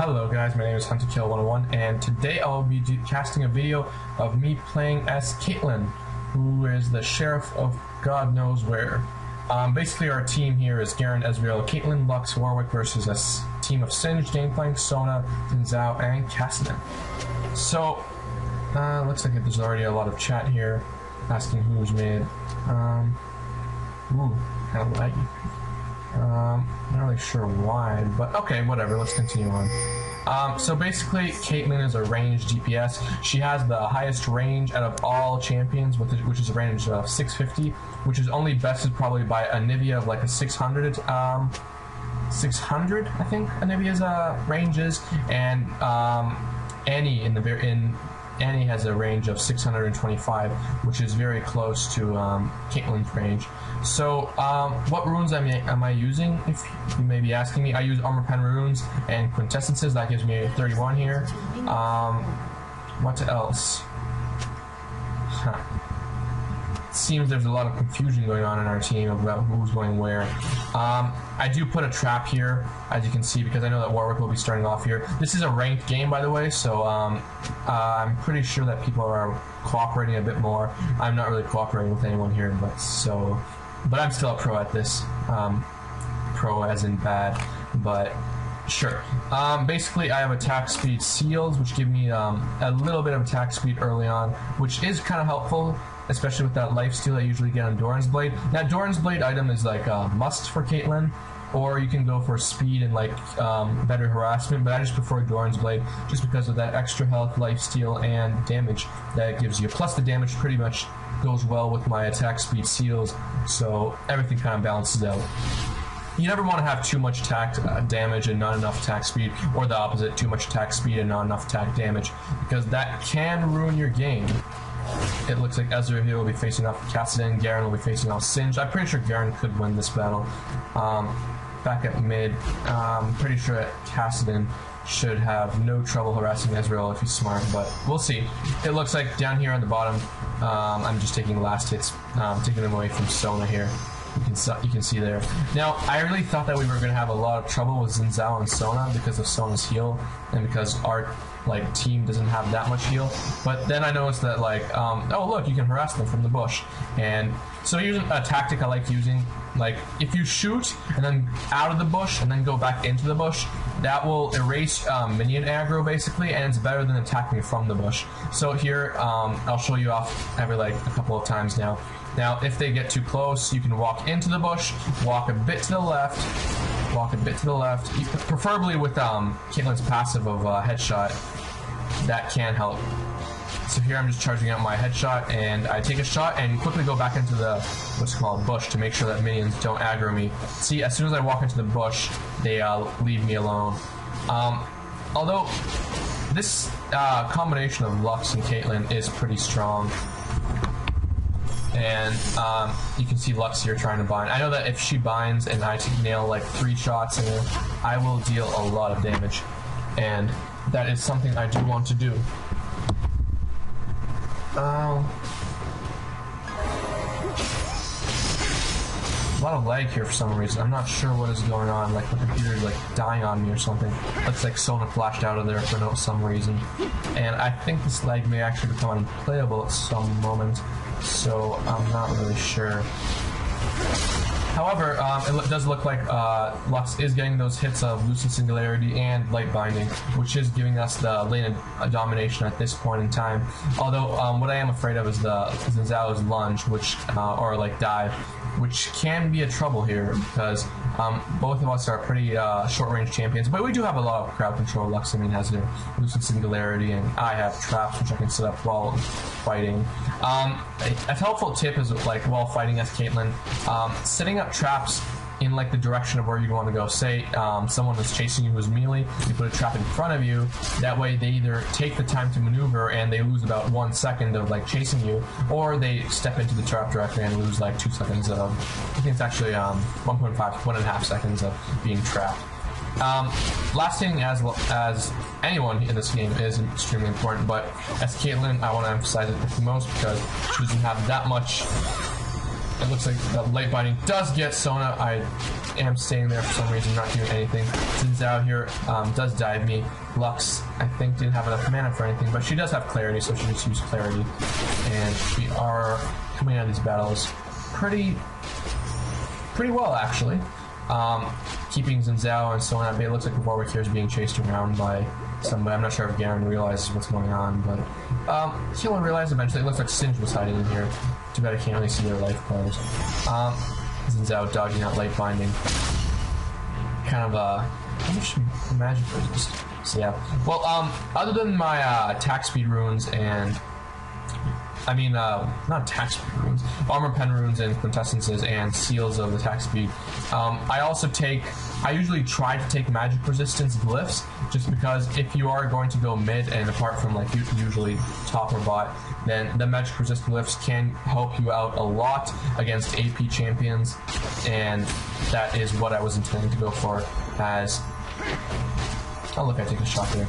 Hello guys, my name is HunterKill101 and today I'll be casting a video of me playing as Caitlyn, who is the sheriff of God knows where. Basically our team here is Garen, Ezreal, Caitlyn, Lux, Warwick versus a team of Singed, Gameplank, Sona, Zinzao, and Cassidy. So, looks like there's already a lot of chat here asking who's mid. Ooh, kind of laggy. Not really sure why, but okay, whatever, let's continue on. So basically, Caitlyn is a ranged DPS. She has the highest range out of all champions, which is a range of 650, which is only bested probably by Anivia of like a 600, 600, I think Anivia's range is, and Annie Annie has a range of 625, which is very close to Caitlyn's range. So, what runes am I using, if you may be asking me? I use Armor Pen runes and Quintessences. That gives me 31 here. What else? It seems there's a lot of confusion going on in our team about who's going where. I do put a trap here, as you can see, because I know that Warwick will be starting off here. This is a ranked game, by the way, so I'm pretty sure that people are cooperating a bit more. I'm not really cooperating with anyone here, but I'm still a pro at this. Pro as in bad, but sure. Basically, I have attack speed seals, which give me a little bit of attack speed early on, which is kind of helpful, especially with that lifesteal I usually get on Doran's Blade. Now, Doran's Blade item is like a must for Caitlyn, or you can go for speed and like better harassment, but I just prefer Doran's Blade just because of that extra health, lifesteal, and damage that it gives you. Plus, the damage pretty much goes well with my attack speed seals, so everything kind of balances out. You never want to have too much attack damage and not enough attack speed, or the opposite, too much attack speed and not enough attack damage, because that can ruin your game. It looks like Ezreal here will be facing off Cassidy, and Garen will be facing off Singed. I'm pretty sure Garen could win this battle. Back at mid, I'm pretty sure that Cassidy should have no trouble harassing Ezreal if he's smart, but we'll see. It looks like down here on the bottom, I'm just taking last hits, taking them away from Sona here. You can see there. Now, I really thought that we were going to have a lot of trouble with Zinzao and Sona because of Sona's heal, and because our team doesn't have that much heal. But then I noticed that oh look, you can harass them from the bush. And so here's a tactic I like using. Like, if you shoot and then out of the bush and then go back into the bush, that will erase minion aggro basically, and it's better than attacking from the bush. So here, I'll show you off every a couple of times now. Now, if they get too close, you can walk into the bush, walk a bit to the left, preferably with Caitlyn's passive of headshot. That can help. So here I'm just charging out my headshot, and I take a shot and quickly go back into the what's called bush to make sure that minions don't aggro me. See, as soon as I walk into the bush, they leave me alone. Although this combination of Lux and Caitlyn is pretty strong. And you can see Lux here trying to bind. I know that if she binds and I nail like 3 shots in her, I will deal a lot of damage. And that is something I do want to do. A lot of lag here for some reason. I'm not sure what is going on. Like, the computer is dying on me or something. Looks like Sona flashed out of there for some reason. And I think this lag may actually become unplayable at some moment. So I'm not really sure. However, it does look like Lux is getting those hits of Lucid Singularity and Light Binding, which is giving us the lane domination at this point in time. Although, what I am afraid of is the Zinzao's lunge, which, or dive, which can be a trouble here, because both of us are pretty short-range champions, but we do have a lot of crowd control. Lux, has their Lucid Singularity, and I have traps, which I can set up while fighting. A helpful tip is, while fighting as Caitlyn, setting up traps in the direction of where you want to go. Say someone is chasing you who's melee, you put a trap in front of you. That way they either take the time to maneuver and they lose about 1 second of chasing you, or they step into the trap directly and lose 2 seconds of, I think it's actually 1.5 seconds of being trapped. Last thing, as anyone in this game, is extremely important, but as Caitlyn, I want to emphasize it the most because she doesn't have that much it looks like the light binding does get Sona. I am staying there for some reason, not doing anything. Xin Zhao here does dive me. Lux, I think, didn't have enough mana for anything, but she does have clarity, so she just used clarity. And we are coming out of these battles pretty well, actually. Keeping Xin Zhao and Sona at bay. It looks like Warwick here is being chased around by somebody. I'm not sure if Garen realizes what's going on, but he'll realize eventually. It looks like Singe was hiding in here. Too bad I can't really see their life bars. Xin Zhao dodging out light binding. Kind of how much magic resist? So yeah. Well, other than my attack speed runes and not attack speed runes, armor pen runes and quintessences and seals of attack speed. I usually try to take magic resistance glyphs, just because if you are going to go mid, and apart from like usually top or bot, then the magic resist glyphs can help you out a lot against AP champions, and that is what I was intending to go for. Oh look, I take a shot there.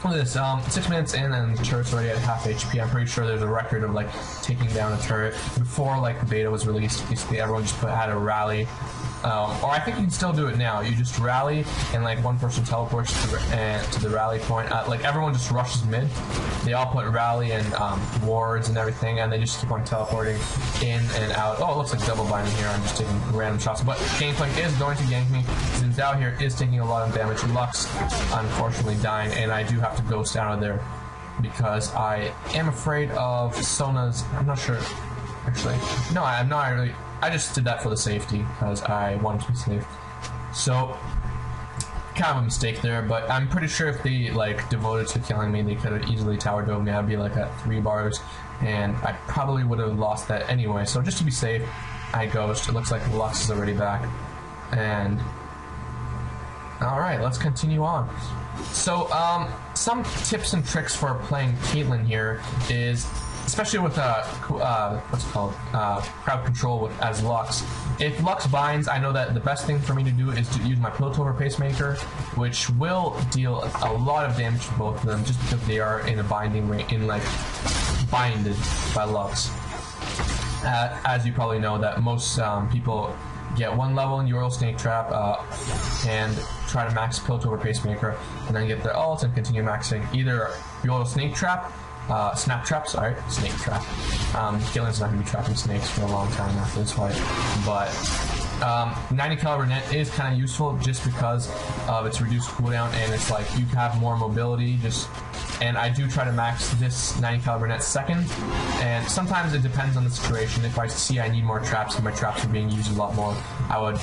Look at this, 6 minutes in and the turret's already at half HP. I'm pretty sure there's a record of like taking down a turret. Before like the beta was released, basically everyone just had a rally. Or I think you can still do it now. You just rally and like one person teleports to the rally point. Like everyone just rushes mid. They all put rally and wards and everything, and they just keep on teleporting in and out. Oh, it looks like double binding here. I'm just taking random shots. But Gangplank is going to gank me. Xin Zhao here is taking a lot of damage. Lux unfortunately dying, and I do have to ghost out of there because I am afraid of Sona's. I'm not sure. Actually, no, I'm not really. I just did that for the safety because I wanted to be safe. So, kind of a mistake there, but I'm pretty sure if they like devoted to killing me, they could have easily tower dove me. I'd be like at 3 bars, and I probably would have lost that anyway. So just to be safe, I ghost. It looks like Lux is already back, and all right, let's continue on. So, some tips and tricks for playing Caitlyn here is, especially with what's it called, crowd control as Lux. If Lux binds, I know that the best thing for me to do is to use my Piltover Pacemaker, which will deal a lot of damage to both of them, just because they are in a binding range, binded by Lux. As you probably know, that most people get 1 level in Ural Snake Trap and try to max Piltover Pacemaker, and then get their ult and continue maxing either Ural Snake Trap, Snap Trap, sorry, Snake Trap. Caitlyn's not going to be trapping snakes for a long time after this fight, but 90 caliber net is kind of useful just because of its reduced cooldown, and it's like you have more mobility. And I do try to max this 90 caliber net second, and sometimes it depends on the situation. If I see I need more traps and my traps are being used a lot more, I would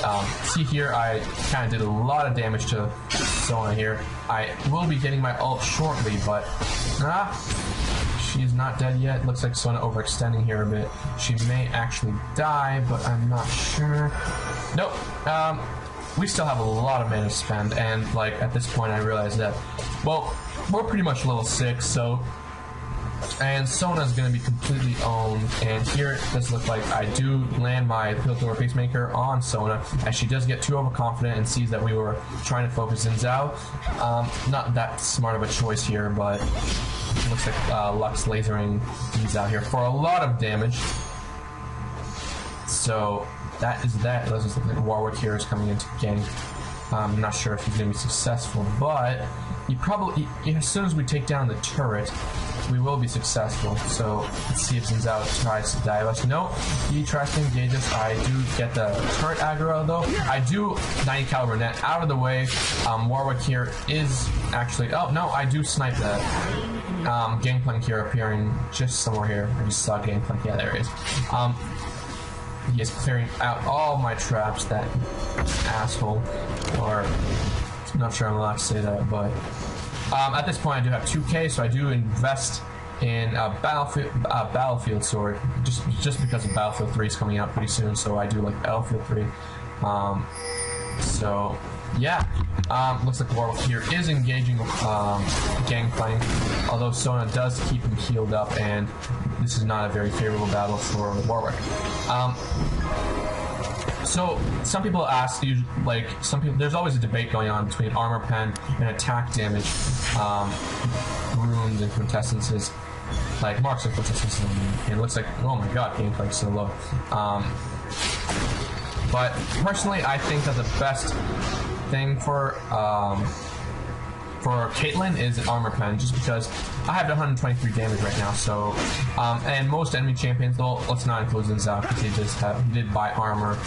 see here I kind of did a lot of damage to Sona here. I will be getting my ult shortly, but she's not dead yet. Looks like Sona overextending here a bit. She may actually die, but I'm not sure. Nope. We still have a lot of mana to spend, and like at this point I realize that, well, we're pretty much level 6, so, and Sona's going to be completely owned, and here it does look like I do land my Piltover Pacemaker on Sona, as she does get too overconfident and sees that we were trying to focus Xin Zhao. Not that smart of a choice here, but it looks like Lux lasering Xin Zhao here for a lot of damage. So that is that. It does look like Warwick here is coming into gank. I'm not sure if he's going to be successful, but he probably, as soon as we take down the turret, we will be successful. So let's see if Xin Zhao tries to dive us. No, he tries to engage us. I do get the turret aggro though. I do 90 caliber net out of the way. Warwick here is actually, oh no, I do snipe that. Gangplank here appearing just somewhere here. I just saw Gangplank. Yeah, there he is. He is clearing out all my traps, that asshole. Or, I'm not sure I'm allowed to say that, but at this point I do have 2k, so I do invest in a Battlefield sword, just because of Battlefield 3 is coming out pretty soon, so I do like Battlefield 3. So, yeah. Looks like Warwick here is engaging Gangplank, although Sona does keep him healed up, and this is not a very favorable battle for Warwick. So some people ask, like there's always a debate going on between armor pen and attack damage, runes and quintessences. like marks of consistency, and it looks like, oh my god, gameplay's so low. But personally, I think that the best thing for Caitlyn is armor pen, just because I have 123 damage right now. So, and most enemy champions, though, let's not include Zinzao because he did buy armor.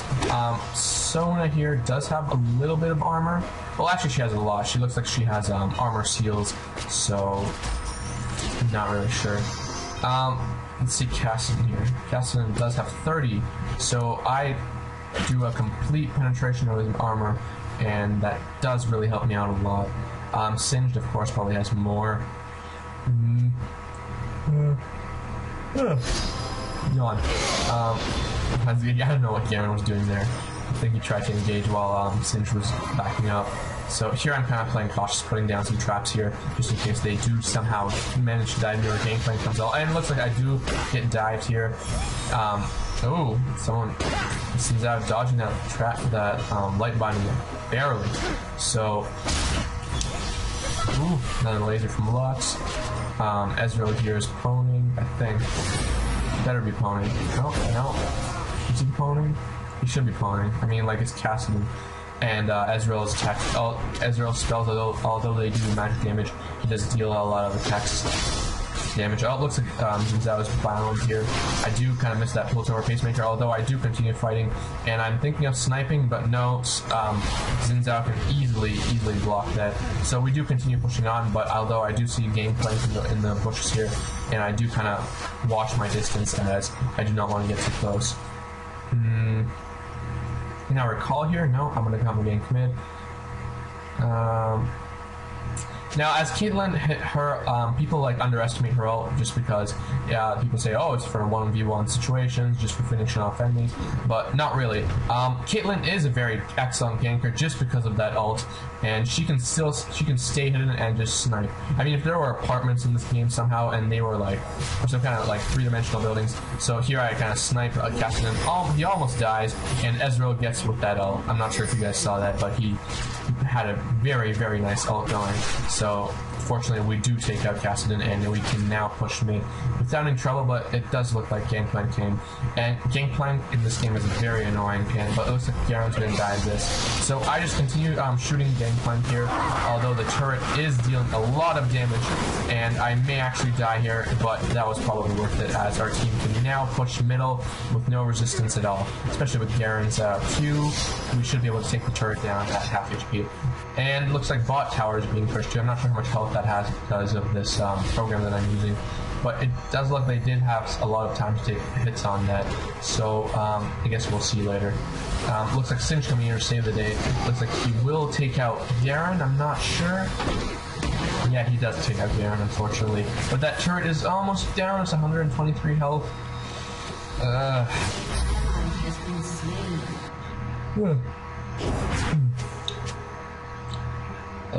Sona here does have a little bit of armor. Well, actually, she has a lot. She looks like she has armor seals. So, I'm not really sure. Let's see Cassidy here. Cassidy does have 30, so I do a complete penetration of his armor, and that does really help me out a lot. Singed, of course, probably has more. Yawn. I don't know what Garen was doing there. I think he tried to engage while Singed was backing up. So here I'm kind of playing cautious, putting down some traps here, just in case they do somehow manage to dive me or Gangplank comes out. And it looks like I do get dived here. Oh, someone seems out of dodging that trap, that light binding barely. So, ooh, another laser from Lux. Ezreal here is poning, I think. Better be poning. No. Is he poning? He should be poning. I mean, like, it's Cassidy. And Ezreal's attack, Ezreal's spells, although they do magic damage, he does deal a lot of attacks damage. Oh, it looks like Zinzao is bound here. I do kind of miss that Piltover Pacemaker, although I do continue fighting, and I'm thinking of sniping, but no, Zinzao can easily block that. So we do continue pushing on, but although I do see Gangplank in the bushes here, and I do kind of watch my distance as I do not want to get too close. Now recall here, no, I'm going to come again commit. Now, as Caitlyn hit her, people like underestimate her ult just because, yeah, people say, oh, it's for 1v1 situations, just for finishing off enemies, but not really. Caitlyn is a very excellent ganker just because of that ult, and she can stay hidden and just snipe. I mean, if there were apartments in this game somehow and they were like, or some kind of like three-dimensional buildings, so here I kind of snipe Cassidy, he almost dies, and Ezreal gets with that ult. I'm not sure if you guys saw that, but he had a very, very nice ult going. So fortunately we do take out Cassidy and we can now push mid without any trouble, but it does look like Gangplank came. And Gangplank in this game is very annoying, but it looks like Garen's going to die this. So I just continue shooting Gangplank here, although the turret is dealing a lot of damage, and I may actually die here, but that was probably worth it as our team can now push middle with no resistance at all, especially with Garen's Q. We should be able to take the turret down at half HP. And it looks like bot tower is being pushed too. I'm not sure how much health that has because of this program that I'm using, but it does look like they did have a lot of time to take hits on that. So I guess we'll see later. Looks like Singe coming here to save the day. Looks like he will take out Garen. I'm not sure. Yeah, he does take out Garen, unfortunately. But that turret is almost down. It's 123 health.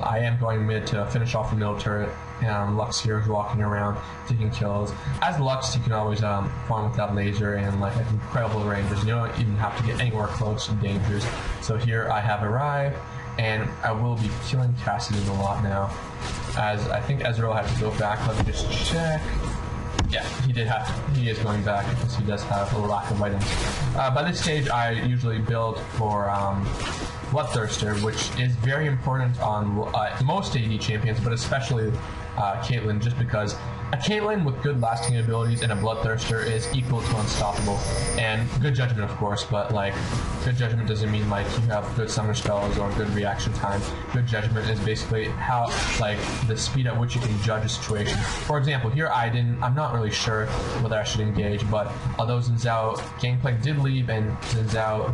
I am going mid to finish off the middle turret, and Lux here is walking around taking kills. As Lux, you can always farm with that laser and like incredible ranges. You don't even have to get anywhere close to dangers. So here I have arrived, and I will be killing Cassidy a lot now, as I think Ezreal had to go back. Let me just check. Yeah, he is going back because he does have a lack of items. By this stage, I usually build for Bloodthirster, which is very important on most AD champions, but especially Caitlyn, just because a Caitlyn with good lasting abilities and a Bloodthirster is equal to unstoppable. And good judgment, of course, but like good judgment doesn't mean like you have good summer spells or good reaction time. Good judgment is basically how like the speed at which you can judge a situation. For example, here I'm not really sure whether I should engage, but although Zinzao Gangplank did leave and Zinzao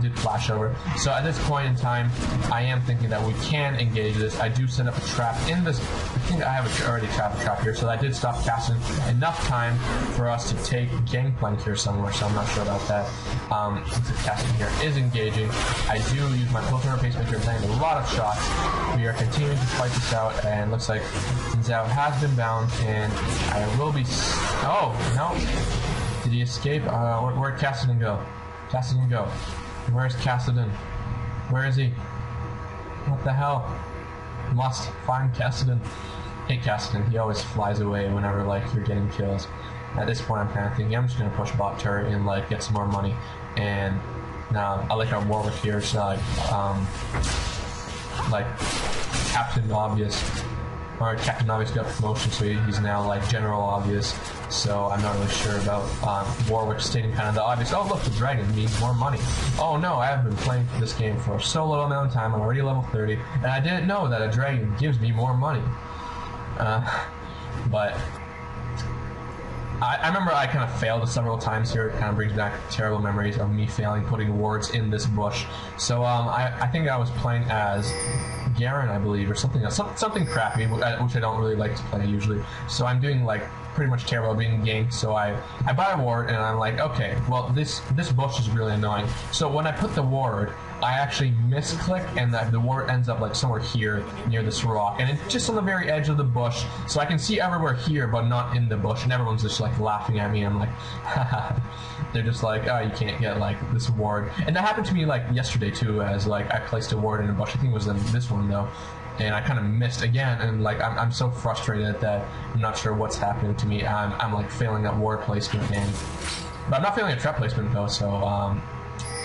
did flash over, so at this point in time, I am thinking that we can engage this. I do set up a trap in this. I think I have already trapped a trap here, so that did stop Cassidy enough time for us to take Gangplank here somewhere, so I'm not sure about that. Looks like Cassidy here is engaging. I do use my Piltover Pacemaker and landing a lot of shots. We are continuing to fight this out, and looks like Zinzao has been bound, and I will be... Oh, no. Did he escape? Where'd Cassidy go? Cassidy go. Where's Cassidy? Where is he? What the hell? Must find Cassidy. hate Cassidy. He always flies away whenever like you're getting kills. At this point, I'm kind of thinking I'm just gonna push bot turret and like get some more money. And now I like our Warwick here. So like Captain Obvious. Or Captain Obvious got promotion, so he's now like General Obvious. So I'm not really sure about Warwick stating kind of the obvious. Oh look, the dragon needs more money. Oh no, I have been playing this game for so little amount of time. I'm already level 30, and I didn't know that a dragon gives me more money. But I remember I kind of failed several times here. It kind of brings back terrible memories of me failing putting wards in this bush. So I think I was playing as Garen, I believe, or something else, something crappy, which I don't really like to play usually. So I'm doing like pretty much terrible at being ganked. So I buy a ward and I'm like, okay, well this bush is really annoying. So when I put the ward, I actually misclick and the ward ends up like somewhere here near this rock, and it's just on the very edge of the bush, so I can see everywhere here but not in the bush, and everyone's just like laughing at me. I'm like, haha. They're just like, oh, you can't get like this ward. And that happened to me like yesterday too, as like I placed a ward in a bush. I think it was in this one though, and I kind of missed again, and like I'm so frustrated that I'm not sure what's happening to me. I'm like failing at ward placement, but I'm not failing at trap placement though. So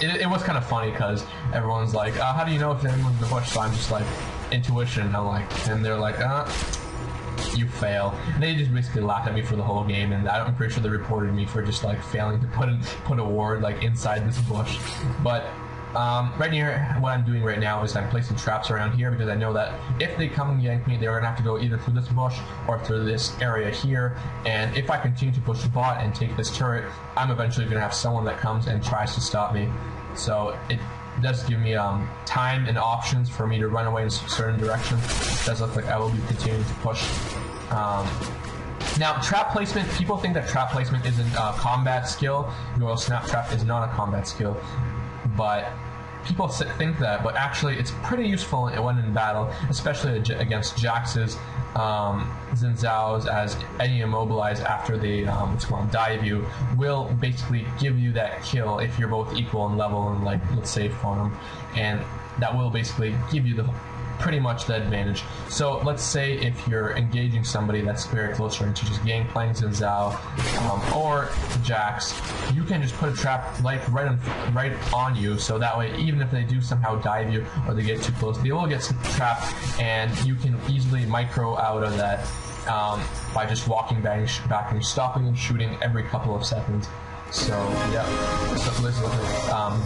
it was kind of funny because everyone's like, how do you know if anyone's in the bush? So I'm just like, intuition. And they're like, you fail. And they just basically laughed at me for the whole game, and I'm pretty sure they reported me for just like failing to put a ward like inside this bush. But right here, what I'm doing right now is I'm placing traps around here because I know that if they come and yank me, they're going to have to go either through this bush or through this area here. And if I continue to push the bot and take this turret, I'm eventually going to have someone that comes and tries to stop me. So it does give me time and options for me to run away in certain directions. It does look like I will be continuing to push. Now, trap placement, people think that trap placement isn't a combat skill. Well, snap trap is not a combat skill, but people think that, but actually it's pretty useful when in battle, especially against Jax's, Xin Zhao's, as any immobilized after they dive you will basically give you that kill if you're both equal in level and like, let's say, farm, and that will basically give you the pretty much the advantage. So let's say if you're engaging somebody that's very close range, such as gangplank Xin Zhao or Jax, you can just put a trap like right on you, so that way even if they do somehow dive you or they get too close, they will get trapped, and you can easily micro out of that by just walking back and stopping and shooting every couple of seconds. So yeah, so this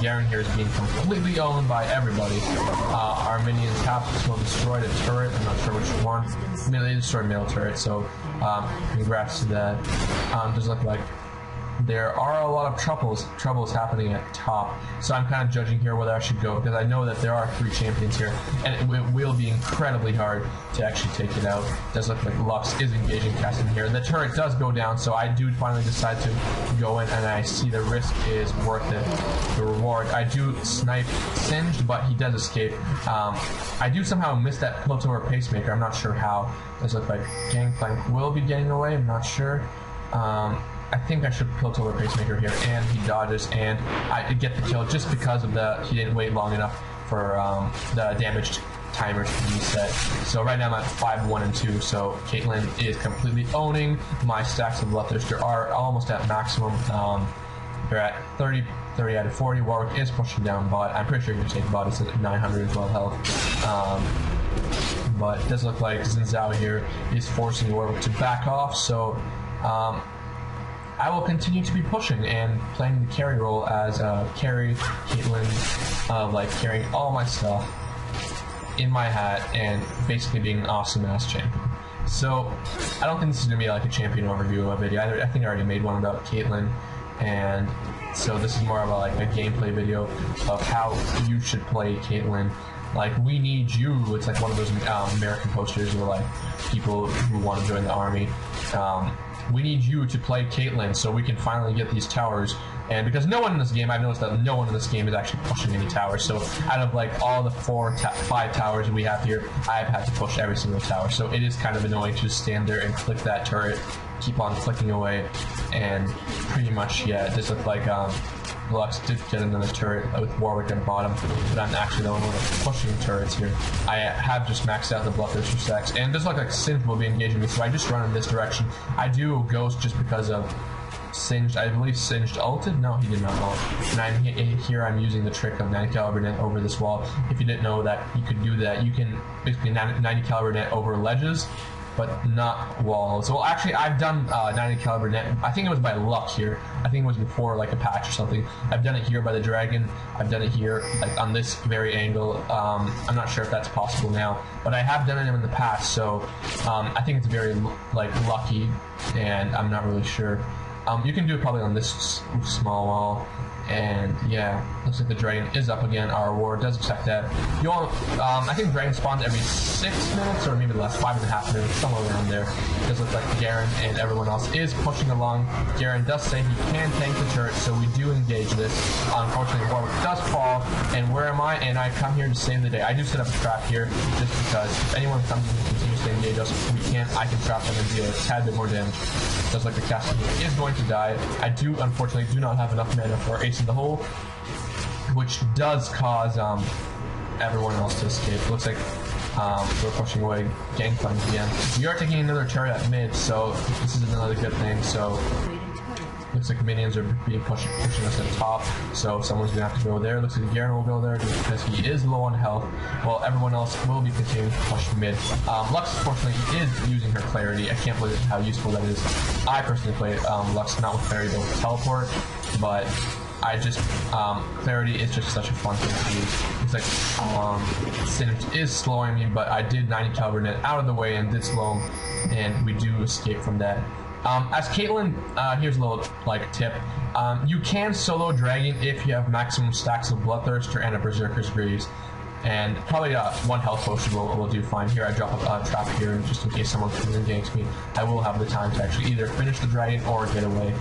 Garen here is being completely owned by everybody. Our minions have destroyed a turret. I'm not sure which one. I mean, they destroyed a middle turret. So congrats to that. Does look like there are a lot of troubles happening at top. So I'm kind of judging here whether I should go, because I know that there are 3 champions here, and it will be incredibly hard to actually take it out. It does look like Lux is engaging Cassidy here. The turret does go down, so I do finally decide to go in, and I see the risk is worth it. The reward. I do snipe Singed, but he does escape. I do somehow miss that Piltover Pacemaker. I'm not sure how. It does look like Gangplank will be getting away. I'm not sure. I think I should Piltover Pacemaker here, and he dodges, and I get the kill just because of he didn't wait long enough for the damage timer to be set. So right now I'm at 5, 1, and 2, so Caitlyn is completely owning my stacks of Lethers. They are almost at maximum. They're at 30 out of 40. Warwick is pushing down bot. I'm pretty sure you're going to take bot. It's at 912 health. But it does look like Xin Zhao here is forcing Warwick to back off, so I will continue to be pushing and playing the carry role as carry Caitlyn, like carrying all my stuff in my hat and basically being an awesome ass champion. So I don't think this is gonna be like a champion overview video. I think I already made one about Caitlyn, and so this is more of like a gameplay video of how you should play Caitlyn. Like, we need you. It's like one of those American posters where like people who want to join the army. We need you to play Caitlyn so we can finally get these towers. And because no one in this game, I've noticed that no one in this game is actually pushing any towers. So out of like all the 5 towers we have here, I've had to push every single tower. So it is kind of annoying to just stand there and click that turret, keep on clicking away, and pretty much, yeah, it just looked like Lux did get another turret with Warwick at bottom, but I'm actually the only one that's pushing turrets here. I have just maxed out the Bloodthirster stacks, and it does look like Synth will be engaging me, so I just run in this direction. I do Ghost just because of Singed. I believe Singed ulted? No, he did not ult. And here I'm using the trick of 90 caliber net over this wall. If you didn't know that you could do that, you can basically 90 caliber net over ledges, but not walls. Well, actually, I've done 90 caliber net. I think it was by luck here. I think it was before like a patch or something. I've done it here by the dragon. I've done it here like on this very angle. I'm not sure if that's possible now, but I have done it in the past. So I think it's very like lucky, and I'm not really sure. You can do it probably on this small wall. And yeah, looks like the dragon is up again. Our ward does expect that. You all, I think dragon spawns every 6 minutes or maybe less, 5.5 minutes, somewhere around there. It does look like Garen and everyone else is pushing along. Garen does say he can tank the turret, so we do engage this. Unfortunately, Warwick does fall, and where am I? And I come here to save the day. I do set up a trap here just because if anyone comes in and continues to engage us, I can trap them and deal a tad bit more damage. It does like the caster is going to die. I do unfortunately do not have enough mana for Ace in the hole, which does cause everyone else to escape. Looks like we're pushing away Gangplank again. We are taking another turret at mid, so this is another good thing. So looks like minions are being pushing us at the top, so someone's gonna have to go there. Looks like Garen will go there just because he is low on health, while everyone else will be continuing to push mid. Lux, fortunately, is using her clarity. I can't believe how useful that is. I personally play Lux not with clarity but with teleport, but I just, clarity is just such a fun thing to use. It's like, Synth is slowing me, but I did 90 caliber net out of the way and did slow him, and we do escape from that. As Caitlyn, here's a little, like, tip. You can solo Dragon if you have maximum stacks of Bloodthirster and a Berserker's Greaves. And probably one health potion will do fine. Here I drop a trap here, just in case someone comes and ganks me. I will have the time to actually either finish the dragon or get away.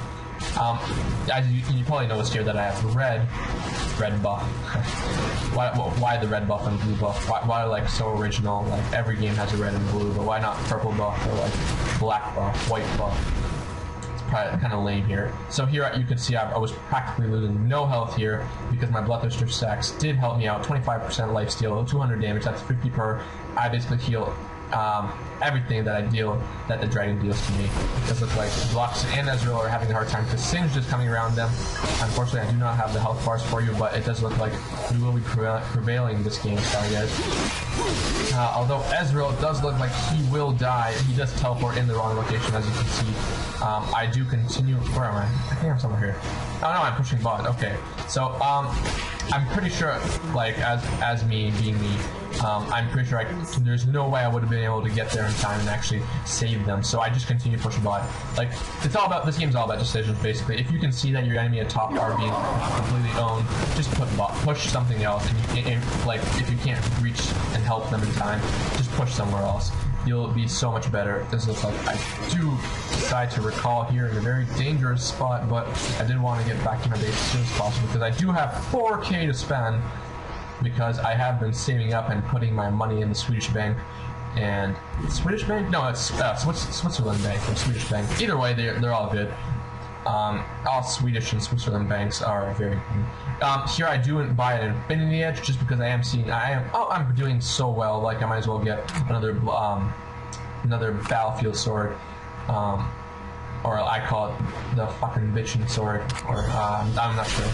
As you probably noticed here that I have red buff. Why the red buff and blue buff? Why like so original? Like every game has a red and blue, but why not purple buff or like black buff, white buff? It's probably kind of lame here. So here you can see I was practically losing no health here because my Bloodthirster stacks did help me out. 25% lifesteal, 200 damage. That's 50 per. I basically heal everything that the dragon deals to me. It does look like Lux and Ezreal are having a hard time because Singed is coming around them. Unfortunately, I do not have the health bars for you, but it does look like we will be prevailing this game. Sorry, guys. Although Ezreal does look like he will die, he does teleport in the wrong location, as you can see. I do continue. Where am I? I think I'm somewhere here. Oh no, I'm pushing bot. Okay, so I'm pretty sure, like as me being me, I'm pretty sure there's no way I would have been able to get there in time and actually save them. So I just continue pushing bot. Like this game's all about decisions basically. If you can see that your enemy at top are being completely owned, just push something else. And like if you can't reach and help them in time, just push somewhere else. You'll be so much better. This looks like I do decide to recall here in a very dangerous spot, but I did want to get back to my base as soon as possible because I do have 4K to spend because I have been saving up and putting my money in the Swedish bank. And Swedish bank? No, it's Switzerland bank or Swedish bank. Either way, they're all good. All Swedish and Switzerland banks are very good. Here I do buy an Infinity Edge just because I'm doing so well. Like I might as well get another battlefield sword, or I call it the fucking bitchin' sword. Or I'm not sure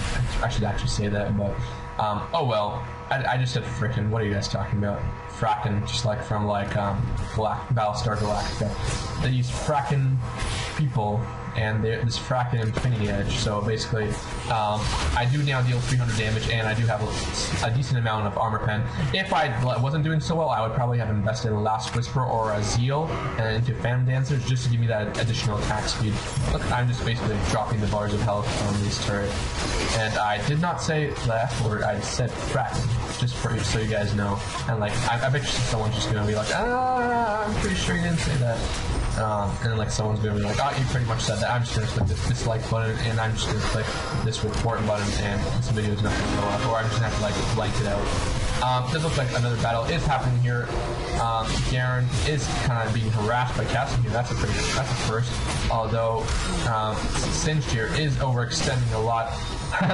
I should actually say that, but oh well. I just said frickin'. What are you guys talking about? Frackin', just like from like Battlestar Galactica. These frackin' people. And this fracking Infinity Edge, so basically I do now deal 300 damage and I do have a decent amount of armor pen. If I wasn't doing so well, I would probably have invested in Last Whisper or a Zeal and into Phantom Dancers just to give me that additional attack speed. Look, I'm just basically dropping the bars of health on this turret. And I did not say the F word, I said fracking, just so you guys know. And like, I bet you someone's just gonna be like, I'm pretty sure you didn't say that. And then like someone's gonna be like, oh, you pretty much said that. I'm just gonna click this dislike button and I'm just gonna click this report button and this video is not gonna go up, or I'm just gonna have to like blank it out. Does look like another battle is happening here. Garen is kind of being harassed by Cassie here. That's a first. Although Singed here is overextending a lot.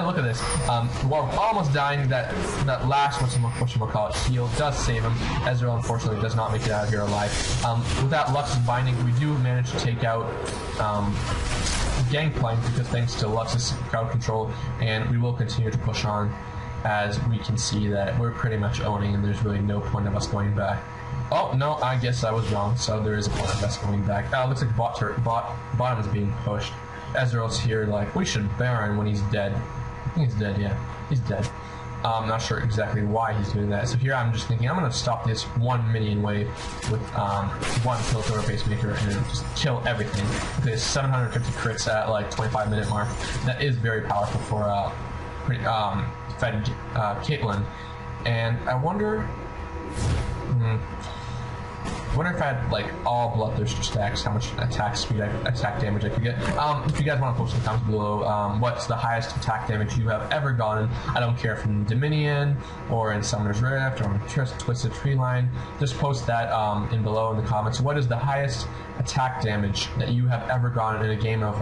Look at this. Warwick almost dying. That last whatchamacallit heal does save him. Ezreal unfortunately does not make it out of here alive. With that Lux's binding, we do manage to take out Gangplank because thanks to Lux's crowd control, and we will continue to push on as we can see that we're pretty much owning and there's really no point of us going back. Oh, no, I guess I was wrong, so there is a point of us going back. Looks like bottom is being pushed. Ezreal's here, like, we should Baron when he's dead. I think he's dead, yeah. He's dead. I'm not sure exactly why he's doing that. So here I'm just thinking, I'm going to stop this one minion wave with one Piltover Pacemaker and just kill everything. There's 750 crits at like 25-minute mark. That is very powerful for fed Caitlyn. And I wonder if I had like all Bloodthirster stacks, how much attack speed, attack damage I could get. If you guys want to post in the comments below, what's the highest attack damage you have ever gotten? I don't care if in Dominion or in Summoner's Rift or in Twisted Tree Line. Just post that in below in the comments. What is the highest attack damage that you have ever gotten in a game of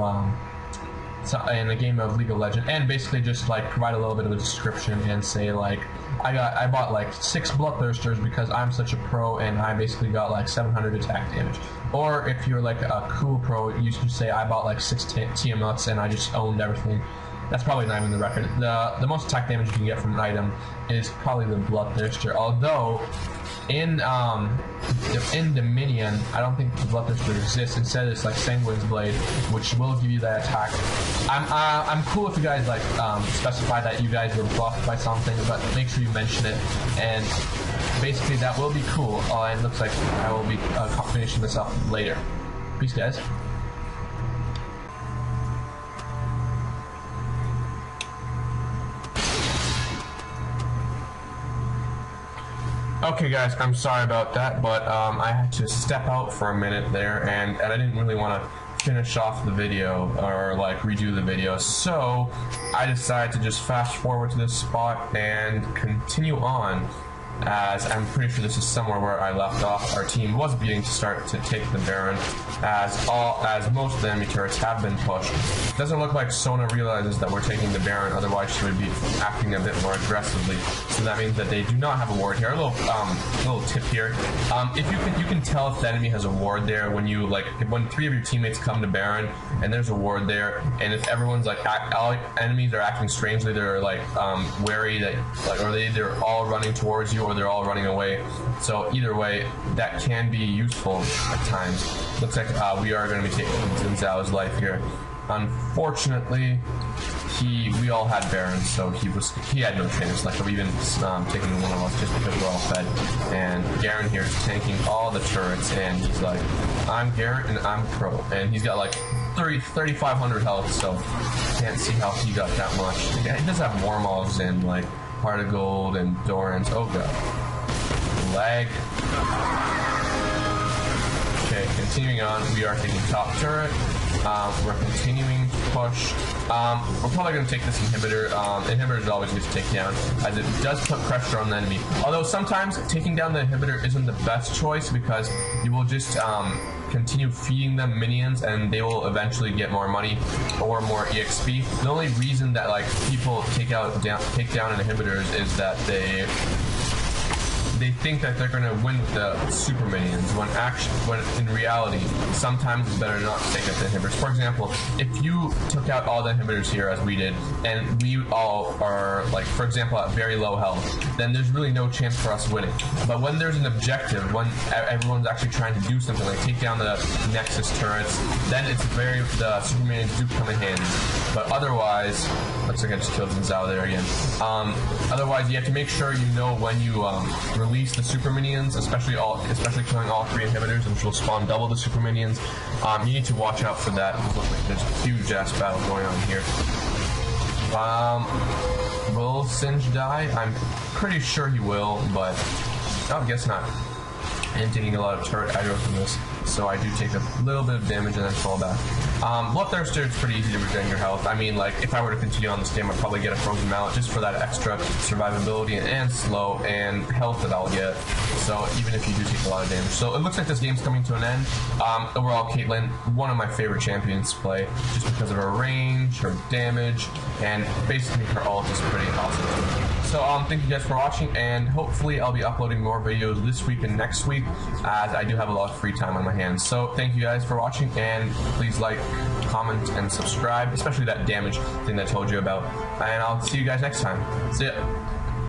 League of Legends? And basically just like provide a little bit of a description and say like, I bought like 6 Bloodthirsters because I'm such a pro and I basically got like 700 attack damage. Or if you're like a cool pro, you should say I bought like 6 Tiamuts and I just owned everything. That's probably not even the record. The most attack damage you can get from an item is probably the Bloodthirster. Although in Dominion, I don't think the Bloodthirster exists. Instead, it's like Sanguine's Blade, which will give you that attack. I'm cool if you guys like specify that you guys were buffed by something, but make sure you mention it. And basically, that will be cool. And it looks like I will be finishing this up later. Peace, guys. Okay guys, I'm sorry about that, but I had to step out for a minute there, and I didn't really want to finish off the video or like redo the video, so I decided to just fast forward to this spot and continue on, as I'm pretty sure this is somewhere where I left off. Our team was beginning to start to take the Baron, as most of the enemy turrets have been pushed. It doesn't look like Sona realizes that we're taking the Baron, otherwise she would be acting a bit more aggressively. So that means that they do not have a ward here. A little tip here: if you can tell if the enemy has a ward there when you when 3 of your teammates come to Baron and there's a ward there, and if everyone's like all enemies are acting strangely, they're like wary that or they're all running towards you or they're all running away. So either way, that can be useful at times. Looks like we are going to be taking Xin Zhao's life here. Unfortunately, we all had Baron, so he had no chance like of even taking one of us just because we're all fed. And Garen here is tanking all the turrets, and he's like, I'm Garen and I'm pro, and he's got like 3,500 health, so can't see how he got that much. He does have Mormogs and like Heart of Gold and Dorans. Oh god. Lag. Okay, continuing on, we are taking top turret. We're continuing to push. We're probably going to take this inhibitor. Inhibitor is always good to take down, as it does put pressure on the enemy. Although sometimes taking down the inhibitor isn't the best choice, because you will just continue feeding them minions and they will eventually get more money or more EXP. The only reason that like people take down inhibitors is that they think that they're going to win with the super minions, when in reality, sometimes it's better not to take out the inhibitors. For example, if you took out all the inhibitors here, as we did, and we all are, like, for example, at very low health, then there's really no chance for us winning. But when there's an objective, when everyone's actually trying to do something, like take down the Nexus turrets, then the super minions do come in handy. But otherwise, looks like I just killed Xin Zhao there again. Otherwise, you have to make sure you know when you release the super minions, especially killing all 3 inhibitors, which will spawn double the super minions. You need to watch out for that. It looks like there's a huge ass battle going on here. Will Singe die? I'm pretty sure he will, but I guess not. and taking a lot of turret aggro from this, so I do take a little bit of damage and then fall back. Bloodthirster is pretty easy to regen your health. I mean, like, if I were to continue on this game, I'd probably get a Frozen Mallet just for that extra survivability and slow and health that I'll get, so even if you do take a lot of damage. So it looks like this game's coming to an end. Overall, Caitlyn, one of my favorite champions to play, just because of her range, her damage, and basically her ult is pretty awesome. So thank you guys for watching, and hopefully I'll be uploading more videos this week and next week, as I do have a lot of free time on my hands. So thank you guys for watching, and please like, comment, and subscribe, especially that damage thing that I told you about. And I'll see you guys next time. See ya.